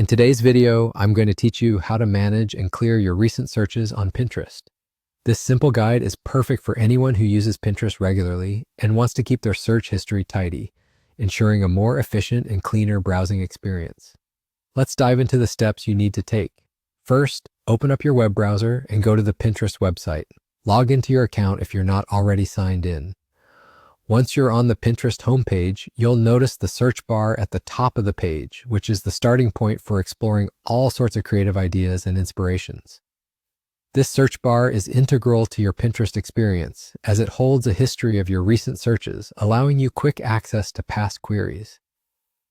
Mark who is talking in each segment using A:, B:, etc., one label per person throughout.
A: In today's video, I'm going to teach you how to manage and clear your recent searches on Pinterest. This simple guide is perfect for anyone who uses Pinterest regularly and wants to keep their search history tidy, ensuring a more efficient and cleaner browsing experience. Let's dive into the steps you need to take. First, open up your web browser and go to the Pinterest website. Log into your account if you're not already signed in. Once you're on the Pinterest homepage, you'll notice the search bar at the top of the page, which is the starting point for exploring all sorts of creative ideas and inspirations. This search bar is integral to your Pinterest experience, as it holds a history of your recent searches, allowing you quick access to past queries.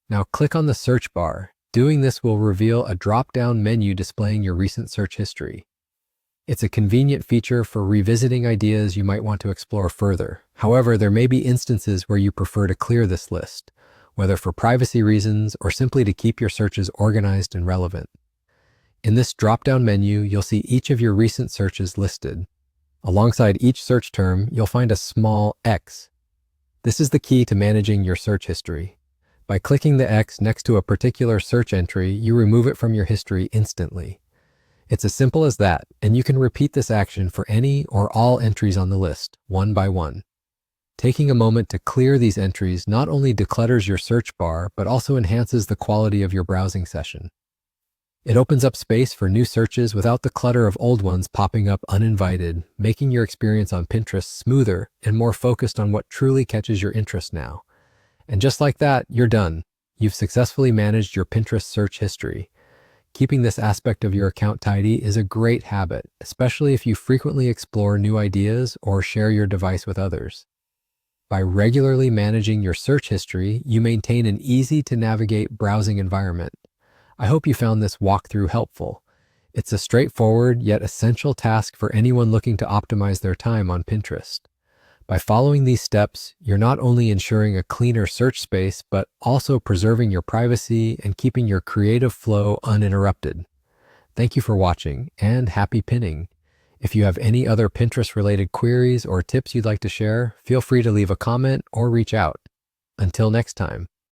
A: Now click on the search bar. Doing this will reveal a drop-down menu displaying your recent search history. It's a convenient feature for revisiting ideas you might want to explore further. However, there may be instances where you prefer to clear this list, whether for privacy reasons or simply to keep your searches organized and relevant. In this drop-down menu, you'll see each of your recent searches listed. Alongside each search term, you'll find a small X. This is the key to managing your search history. By clicking the X next to a particular search entry, you remove it from your history instantly. It's as simple as that, and you can repeat this action for any or all entries on the list, one by one. Taking a moment to clear these entries not only declutters your search bar, but also enhances the quality of your browsing session. It opens up space for new searches without the clutter of old ones popping up uninvited, making your experience on Pinterest smoother and more focused on what truly catches your interest now. And just like that, you're done. You've successfully managed your Pinterest search history. Keeping this aspect of your account tidy is a great habit, especially if you frequently explore new ideas or share your device with others. By regularly managing your search history, you maintain an easy-to-navigate browsing environment. I hope you found this walkthrough helpful. It's a straightforward yet essential task for anyone looking to optimize their time on Pinterest. By following these steps, you're not only ensuring a cleaner search space, but also preserving your privacy and keeping your creative flow uninterrupted. Thank you for watching, and happy pinning. If you have any other Pinterest-related queries or tips you'd like to share, feel free to leave a comment or reach out. Until next time.